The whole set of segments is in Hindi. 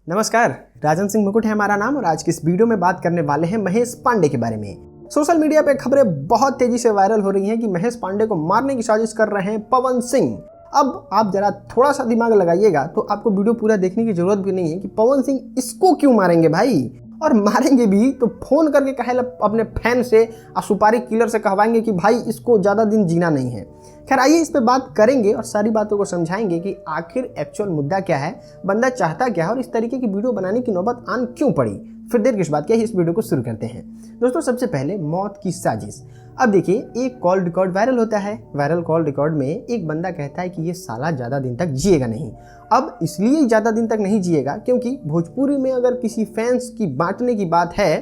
नमस्कार, राजन सिंह मुकुट है हमारा नाम और आज की इस वीडियो में बात करने वाले हैं महेश पांडे के बारे में। सोशल मीडिया पे खबरें बहुत तेजी से वायरल हो रही हैं कि महेश पांडे को मारने की साजिश कर रहे हैं पवन सिंह। अब आप जरा थोड़ा सा दिमाग लगाइएगा तो आपको वीडियो पूरा देखने की जरूरत भी नहीं है कि पवन सिंह इसको क्यों मारेंगे भाई, और मारेंगे भी तो फोन करके कहे अपने फैन से और सुपारी किलर से कहवाएंगे कि भाई इसको ज़्यादा दिन जीना नहीं है। खैर आइए इस पे बात करेंगे और सारी बातों को समझाएंगे कि आखिर एक्चुअल मुद्दा क्या है, बंदा चाहता क्या है और इस तरीके की वीडियो बनाने की नौबत आन क्यों पड़ी। फिर देर किस बात की, इस वीडियो को शुरू करते हैं। दोस्तों सबसे पहले मौत की साजिश। अब देखिए, एक कॉल रिकॉर्ड वायरल होता है। वायरल कॉल रिकॉर्ड में एक बंदा कहता है कि ये साला ज़्यादा दिन तक जिएगा नहीं। अब इसलिए ज़्यादा दिन तक नहीं जिएगा क्योंकि भोजपुरी में अगर किसी फैंस की बांटने की बात है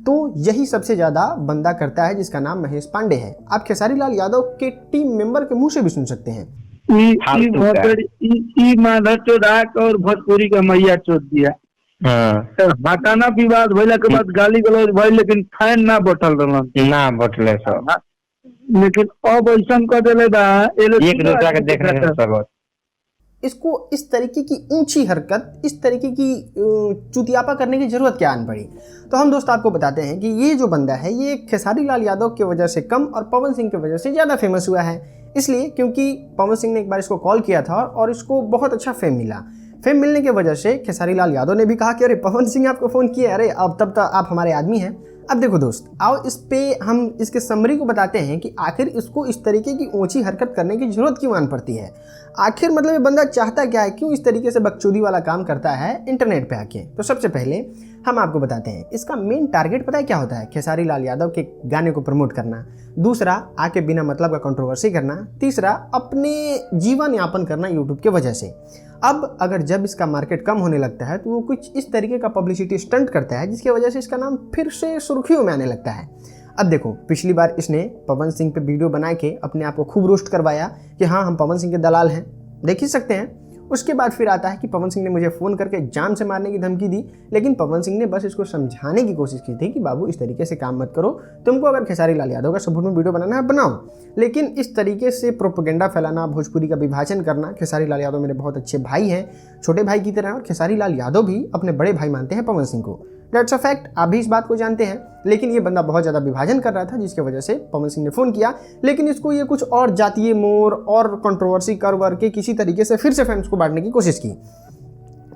तो यही सबसे ज़्यादा बंदा करता है, जिसका नाम महेश पांडे है। आप खेसारी लाल यादव के टीम मेंबर के मुंह से भी सुन सकते हैं। माधव चौराक और भोजपुरी का मैया चोट दिया। हटाना विवाद भइला के बाद गाली गलौज भइल, लेकिन फैन ना बटल रहलन ना बटले सब। लेकिन अब ऐसा कर देले बा एक दूसरा के देखने सब। इसको इस तरीके की ऊंची हरकत, इस तरीके की चुतियापा करने की जरूरत क्या आन पड़ी। तो हम दोस्त आपको बताते हैं कि ये जो बंदा है ये खेसारी लाल यादव की वजह से कम और पवन सिंह की वजह से ज़्यादा फेमस हुआ है। इसलिए क्योंकि पवन सिंह ने एक बार इसको कॉल किया था और इसको बहुत अच्छा फेम मिला। फेम मिलने की वजह से खेसारी लाल यादव ने भी कहा कि अरे पवन सिंह आपको फ़ोन किया, अरे अब तब तक आप हमारे आदमी हैं। अब देखो दोस्त, आओ इस पे हम इसके समरी को बताते हैं कि आखिर इसको इस तरीके की ऊंची हरकत करने की जरूरत क्यों आन पड़ती है। आखिर मतलब ये बंदा चाहता क्या है, क्यों इस तरीके से बकचोदी वाला काम करता है इंटरनेट पे आके। तो सबसे पहले हम आपको बताते हैं इसका मेन टारगेट पता है क्या होता है। खेसारी लाल यादव के गाने को प्रमोट करना, दूसरा आके बिना मतलब का कंट्रोवर्सी करना, तीसरा अपने जीवन यापन करना यूट्यूब के वजह से। अब अगर जब इसका मार्केट कम होने लगता है तो वो कुछ इस तरीके का पब्लिसिटी स्टंट करता है जिसकी वजह से इसका नाम फिर से सुर्खियों में आने लगता है। अब देखो, पिछली बार इसने पवन सिंह पे वीडियो बना के अपने आप को खूब रोस्ट करवाया कि हाँ हम पवन सिंह के दलाल हैं, देख ही सकते हैं। उसके बाद फिर आता है कि पवन सिंह ने मुझे फ़ोन करके जान से मारने की धमकी दी, लेकिन पवन सिंह ने बस इसको समझाने की कोशिश की थी कि बाबू इस तरीके से काम मत करो, तुमको अगर खेसारी लाल यादव का सपोर्ट में वीडियो बनाना है बनाओ, लेकिन इस तरीके से प्रोपेगेंडा फैलाना, भोजपुरी का विभाजन करना। खेसारी लाल यादव मेरे बहुत अच्छे भाई हैं, छोटे भाई की तरह, और खेसारी लाल यादव भी अपने बड़े भाई मानते हैं पवन सिंह को। दैट्स अ फैक्ट, आप भी इस बात को जानते हैं। लेकिन ये बंदा बहुत ज़्यादा विभाजन कर रहा था जिसकी वजह से पवन सिंह ने फ़ोन किया, लेकिन इसको ये कुछ और जातीय मोड़ और कंट्रोवर्सी कर वर के किसी तरीके से फिर से फैंस को बांटने की कोशिश की।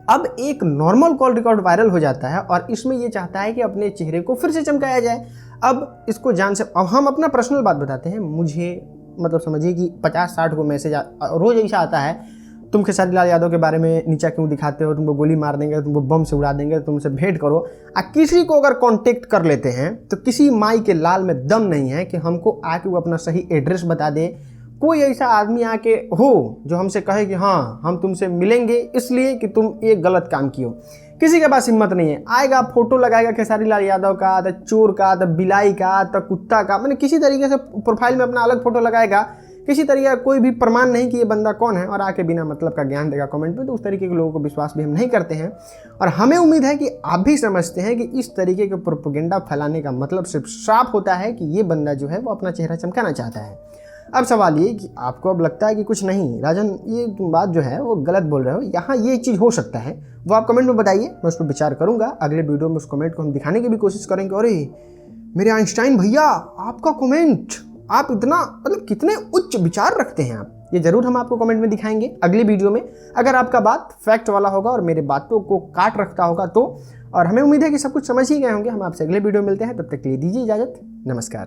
अब एक नॉर्मल कॉल रिकॉर्ड वायरल हो जाता है और इसमें ये चाहता है कि अपने चेहरे को फिर से चमकाया जाए। अब इसको जान से, अब हम अपना पर्सनल बात बताते हैं। मुझे मतलब समझिए कि 50-60 को मैसेज रोज़ ऐसा आता है, तुम खेसारी लाल यादव के बारे में नीचा क्यों दिखाते हो, तुमको गोली मार देंगे, तुमको बम से उड़ा देंगे, तुमसे भेंट करो। किसी को अगर कांटेक्ट कर लेते हैं तो किसी माई के लाल में दम नहीं है कि हमको आके वो अपना सही एड्रेस बता दे। कोई ऐसा आदमी आके हो जो हमसे कहे कि हाँ हम तुमसे मिलेंगे इसलिए कि तुम एक गलत काम किए, किसी के पास हिम्मत नहीं है। आएगा फोटो लगाएगा खेसारी लाल यादव का, तो चोर का, तो बिलाई का, तो कुत्ता का, मैंने किसी तरीके से प्रोफाइल में अपना अलग फोटो लगाएगा। किसी तरीके का कोई भी प्रमाण नहीं कि ये बंदा कौन है, और आके बिना मतलब का ज्ञान देगा कमेंट में। तो उस तरीके के लोगों को विश्वास भी हम नहीं करते हैं और हमें उम्मीद है कि आप भी समझते हैं कि इस तरीके के प्रोपेगेंडा फैलाने का मतलब सिर्फ साफ होता है कि ये बंदा जो है वो अपना चेहरा चमकाना चाहता है। अब सवाल ये कि आपको अब लगता है कि कुछ नहीं राजन ये तुम बात जो है वो गलत बोल रहे हो, यहाँ ये चीज़ हो सकता है, वो आप कमेंट में बताइए, मैं उस पर विचार करूँगा। अगले वीडियो में उस कमेंट को हम दिखाने की भी कोशिश करेंगे। अरे मेरे आइंस्टाइन भैया, आपका कमेंट, आप इतना मतलब कितने उच्च विचार रखते हैं आप, ये जरूर हम आपको कमेंट में दिखाएंगे अगली वीडियो में। अगर आपका बात फैक्ट वाला होगा और मेरे बातों को काट रखता होगा तो, और हमें उम्मीद है कि सब कुछ समझ ही गए होंगे। हम आपसे अगले वीडियो में मिलते हैं, तब तक के लिए दीजिए इजाज़त, नमस्कार।